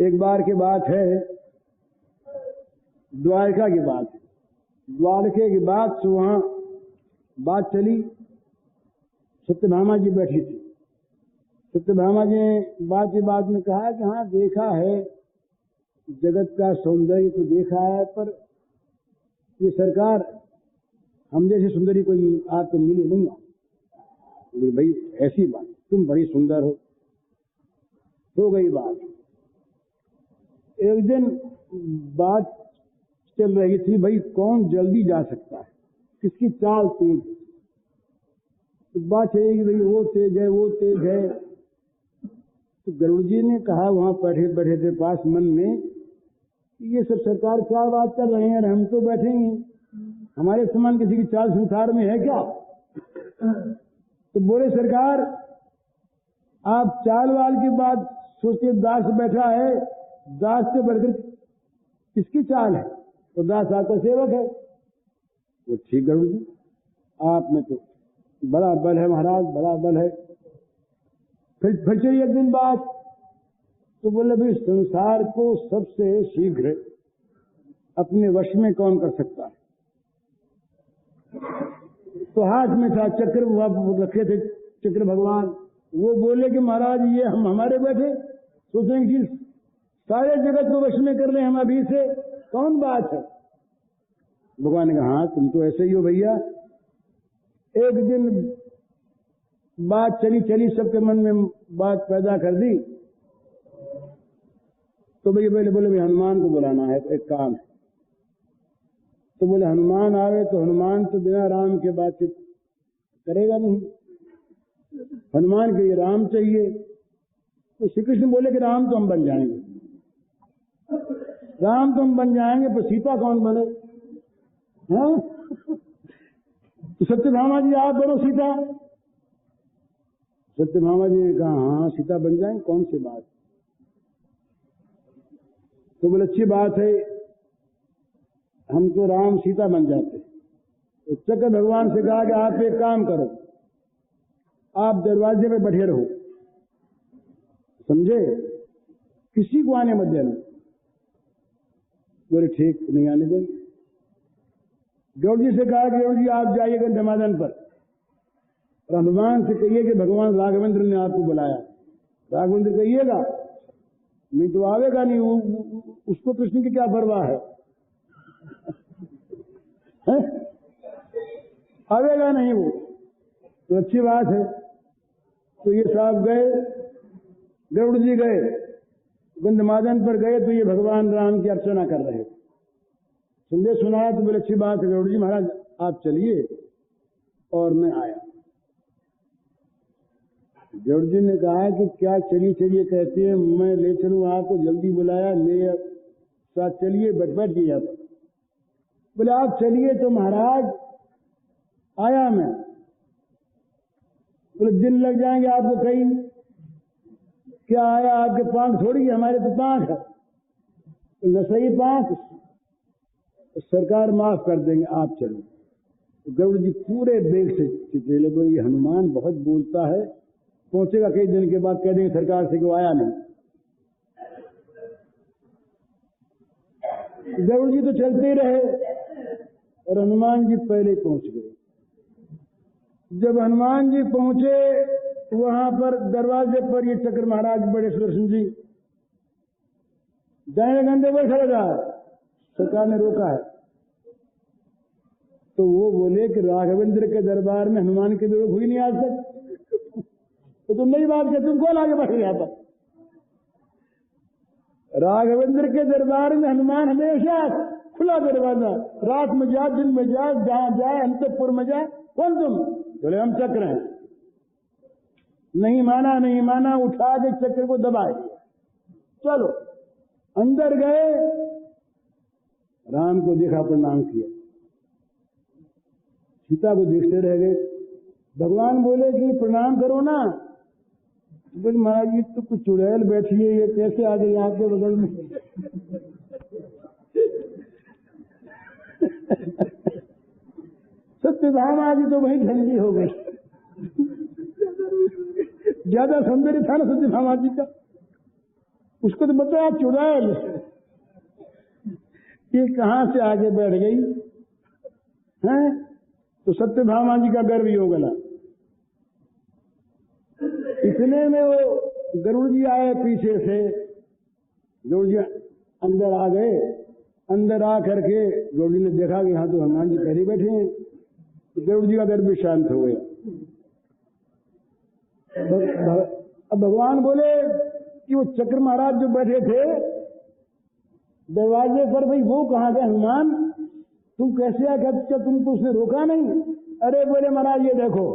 एक बार की बात है, द्वारका की बात है। द्वारके की बात से वहां बात चली। सत्यभामा जी बैठी थी। सत्यभामा जी ने बात में कहा कि हाँ, देखा है जगत का सौंदर्य तो देखा है, पर ये सरकार हम जैसी सुंदरी कोई आपको मिली नहीं है। बोले भाई ऐसी बात, तुम बड़ी सुंदर हो गई बात। एक दिन बात चल रही थी, भाई कौन जल्दी जा सकता है, किसकी चाल तेज। तो बात चलेगी भाई वो तेज है, वो तेज है। तो गरुड़ जी ने कहा वहां बैठे बैठे थे पास मन में, ये सब सरकार क्या बात कर रहे हैं, हम तो बैठेंगे, हमारे समान किसी की चाल संसार में है क्या। तो बोले सरकार आप चाल वाल की बात सोचिए, दास बैठा है, दास से बढ़कर किसकी चाल है, तो दास आपका सेवक है। वो ठीक गरुड़ जी, आप में तो बड़ा बल है महाराज, बड़ा बल है। फिर चलिए एक दिन बात, तो बोले भाई संसार को सबसे शीघ्र अपने वश में कौन कर सकता है। तो हाथ में था चक्र, रखे थे चक्र भगवान। वो बोले कि महाराज ये हम हमारे बैठे सोचेंगे कि सारे जगत को वश में कर ले हम अभी से, कौन बात है। भगवान ने कहा हाँ तुम तो ऐसे ही हो भैया। एक दिन बात चली चली, सबके मन में बात पैदा कर दी। तो भैया पहले बोले भाई हनुमान को बुलाना है, तो एक काम है। तो बोले हनुमान आवे, तो हनुमान तो बिना राम के बातचीत करेगा नहीं, हनुमान के लिए राम चाहिए। तो श्री कृष्ण बोले कि राम तो हम बन जाएंगे, राम तो हम बन जाएंगे, पर सीता कौन बने। हाँ तो सत्यभामा जी आप बनो सीता। सत्यभामा जी ने कहा हाँ सीता बन जाएंगे, कौन सी बात। तो बोले अच्छी बात है, हम तो राम सीता बन जाते। तो चक्र भगवान से कहा कि आप एक काम करो, आप दरवाजे पे बैठे रहो, समझे, किसी को आने मत देना। बोले ठीक, नहीं आने देंगे। गौड़ जी से कहा कि गौड़ जी आप जाइए गंधमादन पर, और हनुमान से कहिए कि भगवान राघवेंद्र ने आपको बुलाया। राघवेंद्र कहिएगा, नहीं तो आवेगा नहीं, उसको कृष्ण की क्या परवाह है, आवेगा नहीं वो। तो अच्छी बात है। तो ये साहब गए, गरुड़ जी गए, गंधमादन पर गए, तो ये भगवान राम की अर्चना कर रहे। संदेश सुनाया तो बोले अच्छी बात है गरुड़ जी महाराज आप चलिए, और मैं आया। गरुड़ जी ने कहा कि क्या चलिए चलिए कहते हैं, मैं ले चलूं आपको, जल्दी बुलाया, ले साथ चलिए, बैठ गया। बोले आप चलिए तो महाराज आया मैं। बोले दिन लग जाएंगे आपको कहीं, क्या आया आपके पांख थोड़ी है, हमारे तो पांख है, न सही पांख, तो सरकार माफ कर देंगे, आप चलो। तो गरुड़ जी पूरे बेग से चले। बोले ये हनुमान बहुत बोलता है, पहुंचेगा कई दिन के बाद कह देंगे सरकार से कि वो आया नहीं। गरुड़ जी तो चलते ही रहे, और हनुमान जी पहले पहुंच गए। जब हनुमान जी पहुंचे, वहां पर दरवाजे पर ये चक्र महाराज बड़े सुदर्शन जी दाहिने कंधे पर खड़ा था, सरकार ने रोका है। तो वो बोले कि राघवेंद्र के दरबार में हनुमान की विरोध हुई नहीं आज तक, तो तुम नई बात क्या, तुम कौन आगे बढ़ गया था। राघवेंद्र के दरबार में हनुमान हमेशा खुला दरवाजा, रात में जा दिन में जा, जहां जाए अंतपुर में जाए, कौन तुम। बोले हम चक्र हैं। नहीं माना, उठा के चक्र को दबाए, चलो अंदर गए, राम को देखा, प्रणाम किया, सीता को देखते रह गए। भगवान बोले कि प्रणाम करो ना। बोले महाराज ये तो कुछ चुड़ैल बैठी है, ये कैसे आ गई आपके बगल में। सत्यभामा जी तो वही ठंडी हो गई, ज्यादा सौंदर्य था ना सत्यभामा जी का। उसको तो बताया चुड़ैल, ये कहां से आगे बैठ गई है। तो सत्यभामा जी का गर्व हो गया। इतने में वो गरुड़ जी आए पीछे से, गरुड़ जी अंदर आ गए। अंदर आ करके गरुड़ जी ने देखा कि हाँ तो हनुमान जी पहले बैठे हैं, तो गरुड़ जी का गर्व भी शांत हो गया। अब भगवान बोले कि वो चक्र महाराज जो बैठे थे दरवाजे पर, भाई वो कहाँ गए हनुमान, तुम कैसे आए, क्या तुमको उसने रोका नहीं? अरे बोले महाराज ये देखो,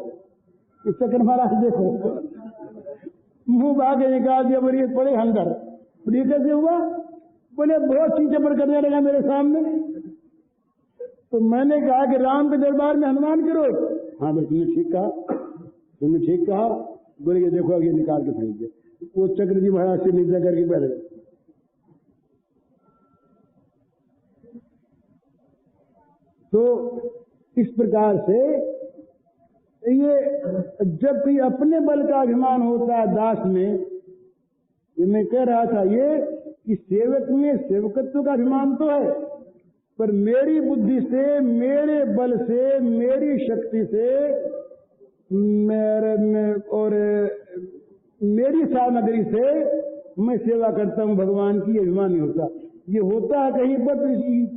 इस चक्र महाराज देखो, मुंह बाके निकाल दिया, बोलिए पड़े अंदर। बोलिए कैसे हुआ? बोले बहुत चीजें पर करने लगा मेरे सामने। तो मैंने कहा कि राम के दरबार में हनुमान के रोज। हाँ भाई तुमने ठीक कहा, तुमने ठीक कहा। बोले कि देखो अब ये निकाल के फेंक दिया। वो चक्र जी महाराज से नीचे करके बैठ गए। तो इस प्रकार से ये जब भी अपने बल का अभिमान होता है दास में, ये मैं कह रहा था ये कि सेवक में सेवकत्व का अभिमान तो है, पर मेरी बुद्धि से, मेरे बल से, मेरी शक्ति से, और मेरी सामग्री से मैं सेवा करता हूं भगवान की, अभिमान नहीं होता। ये होता है कहीं पर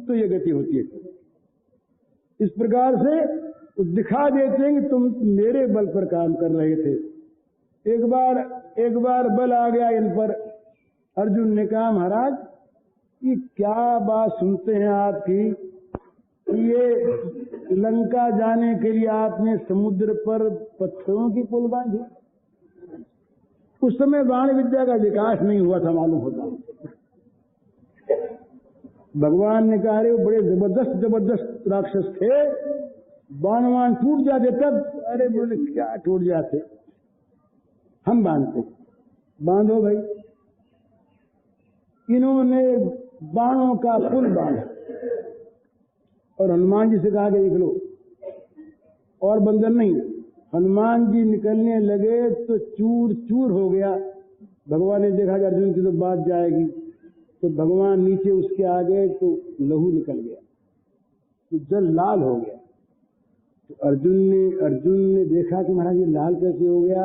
तो ये गति होती है। इस प्रकार से दिखा देते हैं कि तुम मेरे बल पर काम कर रहे थे। एक बार बल आ गया इन पर। अर्जुन ने कहा महाराज ये क्या बात सुनते हैं आपकी, ये लंका जाने के लिए आपने समुद्र पर पत्थरों की पुल बांधी। उस समय बाण विद्या का विकास नहीं हुआ था मालूम होता। भगवान ने कहा रे वो बड़े जबरदस्त राक्षस थे, बाण टूट जाते तब। अरे बोले क्या टूट जाते, हम बांधते। बांधो भाई। इन्होंने बाणों का पुल बांधा और हनुमान जी से कहा कि देख लो, और बंधन नहीं। हनुमान जी निकलने लगे तो चूर चूर हो गया। भगवान ने देखा कि अर्जुन की तो बात जाएगी, तो भगवान नीचे उसके आ गए तो लहू निकल गया, तो जल लाल हो गया। तो अर्जुन ने देखा कि महाराज ये लाल कैसे हो गया?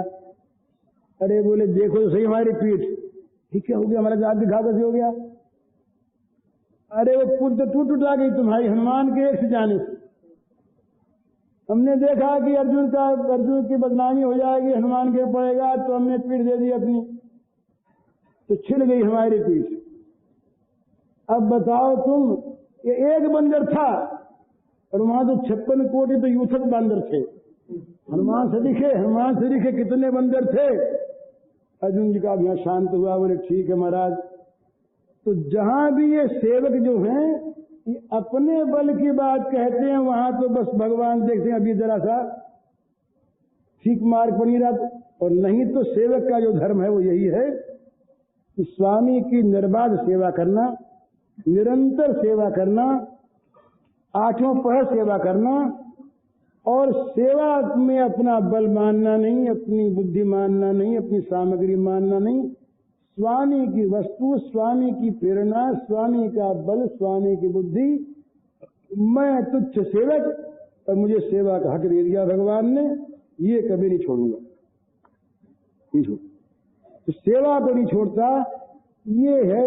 अरे बोले देखो तो सही हमारी पीठ, ठीक है हो गया महाराज, आप दिखा कैसे हो गया? अरे वो पुल तो टूट आ गई तुम्हारी हनुमान के एक से जाने से। हमने देखा कि अर्जुन की बदनामी हो जाएगी, हनुमान गिर पड़ेगा, तो हमने पीठ दे दी अपनी, तो छिल गई हमारी पीठ। अब बताओ तुम, ये एक बंदर था और वहां तो 56 कोटि तो यूथक बंदर थे। हनुमान से दिखे कितने बंदर थे। अर्जुन जी का भी शांत हुआ, बोले ठीक है महाराज। तो जहां भी ये सेवक जो हैं ये अपने बल की बात कहते हैं, वहां तो बस भगवान देखते हैं अभी जरा सा ठीक मार्ग पर नहीं रहा। और नहीं तो सेवक का जो धर्म है वो यही है कि स्वामी की निर्बाध सेवा करना, निरंतर सेवा करना, आठों पहर सेवा करना, और सेवा में अपना बल मानना नहीं, अपनी बुद्धि मानना नहीं, अपनी सामग्री मानना नहीं। स्वामी की वस्तु, स्वामी की प्रेरणा, स्वामी का बल, स्वामी की बुद्धि। मैं तुच्छ सेवक और मुझे सेवा का हक दे दिया भगवान ने, ये कभी नहीं छोड़ूंगा। तो सेवा को नहीं छोड़ता, ये है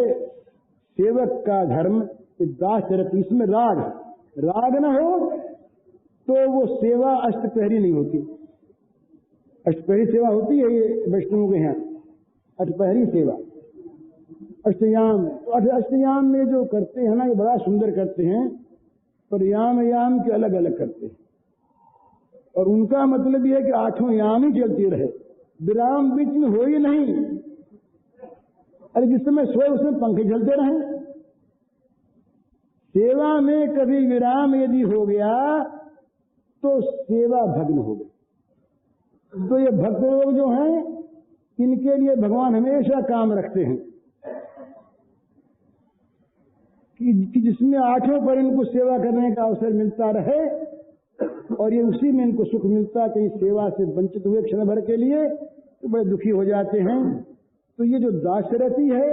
सेवक का धर्म। दास चरित्र, इसमें राग न हो तो वो सेवा अष्टपहरी नहीं होती। अष्टपहरी सेवा होती है ये वैष्णवों के यहाँ, अष्टपहरी सेवा, अष्टयाम। अष्टयाम में जो करते हैं ना ये बड़ा सुंदर करते हैं, पर याम के अलग अलग करते हैं। और उनका मतलब यह है कि आठों याम ही चलती रहे, विराम बीच में हो ही नहीं। अरे जिस समय सोए उसमें पंखे चलते रहे। सेवा में कभी विराम यदि हो गया तो सेवा भग्न हो गई। तो ये भक्त लोग जो हैं इनके लिए भगवान हमेशा काम रखते हैं कि जिसमें आठों पर इनको सेवा करने का अवसर मिलता रहे, और ये उसी में इनको सुख मिलता। कहीं सेवा से वंचित हुए क्षण भर के लिए तो बड़े दुखी हो जाते हैं। तो ये जो दासरथी है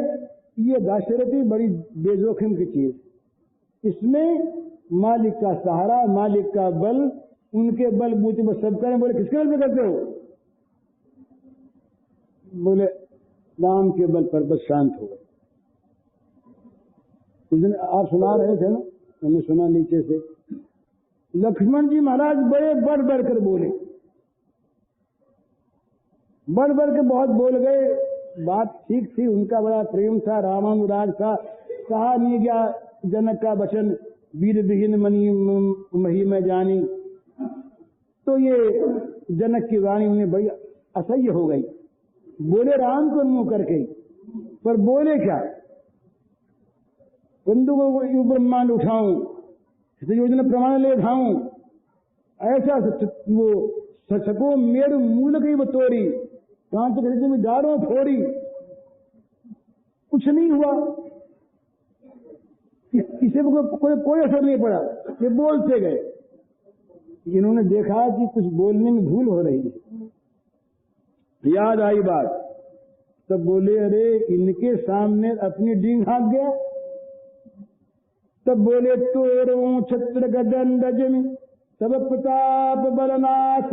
ये दाशरथी बड़ी बेजोखिम की चीज, इसमें मालिक का सहारा, मालिक का बल, उनके बल बूते पर सब करें। बोले किसके बल पे करते हो? बोले राम के बल पर बस शांत हो गए। उस दिन आप सुना रहे थे ना, हमने सुना नीचे से, लक्ष्मण जी महाराज बड़े बढ़ बढ़ कर बोले, बढ़ बढ़ के बहुत बोल गए। बात ठीक थी, उनका बड़ा प्रेम था, रामानुराग था, कहा नहीं गया जनक का वचन, वीर विहीन मनी मही में जानी। तो ये जनक की वाणी उन्हें बड़ी असह्य हो गई। बोले राम को मुंह करके, पर बोले क्या? बंदूकों को ब्रह्मांड उठाऊं, योजना प्रमाण ले खाऊं, ऐसा वो सको मेरु मूल की वो तोड़ी, कांच के में डारों फोड़ी, कुछ नहीं हुआ, किसी को कोई असर नहीं पड़ा, ये बोलते गए। इन्होंने देखा कि कुछ बोलने में भूल हो रही है, याद आई बात, तब बोले अरे इनके सामने अपनी डींग हाँक गया। तब बोले तोरो छत्र गदन रजमी तब प्रताप बलनाथ,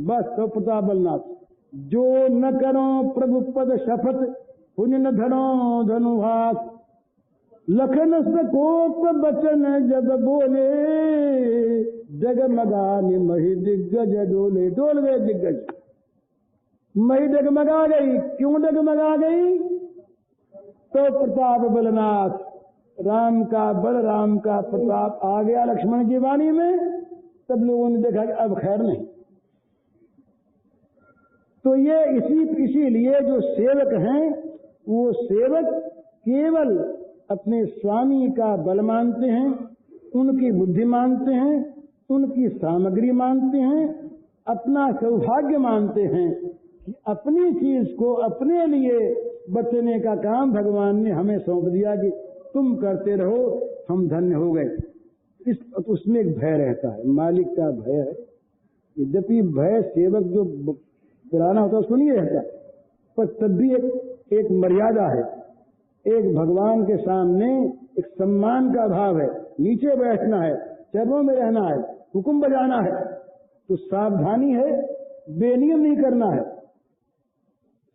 बस तो प्रताप बलनाथ, जो न करो प्रभु पद शपथ पुण्य न धनो धनुहास। लखन सकोप बचन जब बोले, जगमगाने मही दिग्गज डोले। डोल गए दिग्गज, मही डगमगा गई। क्यों डगमगा गई? तो प्रताप बलनाथ, राम का बल, राम का प्रताप आ गया लक्ष्मण की वाणी में। तब लोगों ने देखा कि अब खैर नहीं। तो ये इसीलिए जो सेवक हैं, वो सेवक केवल अपने स्वामी का बल मानते हैं, उनकी बुद्धि मानते हैं, उनकी सामग्री मानते हैं, अपना सौभाग्य मानते हैं कि अपनी चीज को अपने लिए बचने का काम भगवान ने हमें सौंप दिया कि तुम करते रहो, हम धन्य हो गए। उसमें एक भय रहता है, मालिक का भय है। यद्यपि भय सेवक जो पुराना होता है उसको नहीं रहता, पर तब भी एक मर्यादा है। एक भगवान के सामने एक सम्मान का भाव है, नीचे बैठना है, चरणों में रहना है, हुक्म बजाना है, तो सावधानी है, बेनियम नहीं करना है।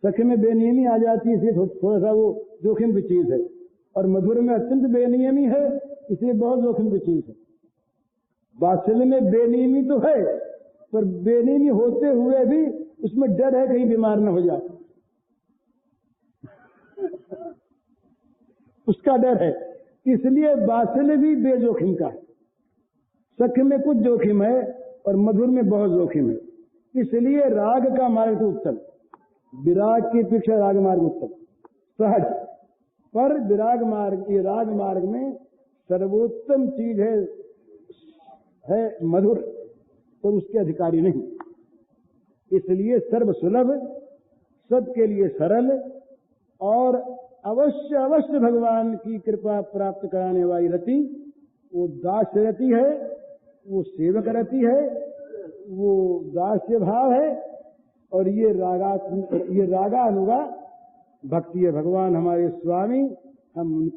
सख्य में बेनियमी आ जाती है, इसलिए थोड़ा सा वो जोखिम की चीज है, और मधुर में अत्यंत बेनियमी है, इसलिए बहुत जोखिम की चीज है। वात्सल्य में बेनियमी तो है, पर बेनियमी होते हुए भी उसमें डर है कहीं बीमार न हो जाए, उसका डर है। इसलिए वात्सल्य भी बेजोखिम का है। सख्य में कुछ जोखिम है और मधुर में बहुत जोखिम है। इसलिए राग का मार्ग तो उत्तम, विराग की अपेक्षा राग मार्ग उत्तम सहज, पर विराग मार्ग, ये राग मार्ग में सर्वोत्तम चीज है मधुर, पर उसके अधिकारी नहीं। इसलिए सर्व सुलभ, सबके लिए सरल, और अवश्य अवश्य भगवान की कृपा प्राप्त कराने वाली रति, वो दास रति है, वो सेवक रति है, वो दास्य भाव है, और ये रागानुगा भक्ति है। भगवान हमारे स्वामी, हम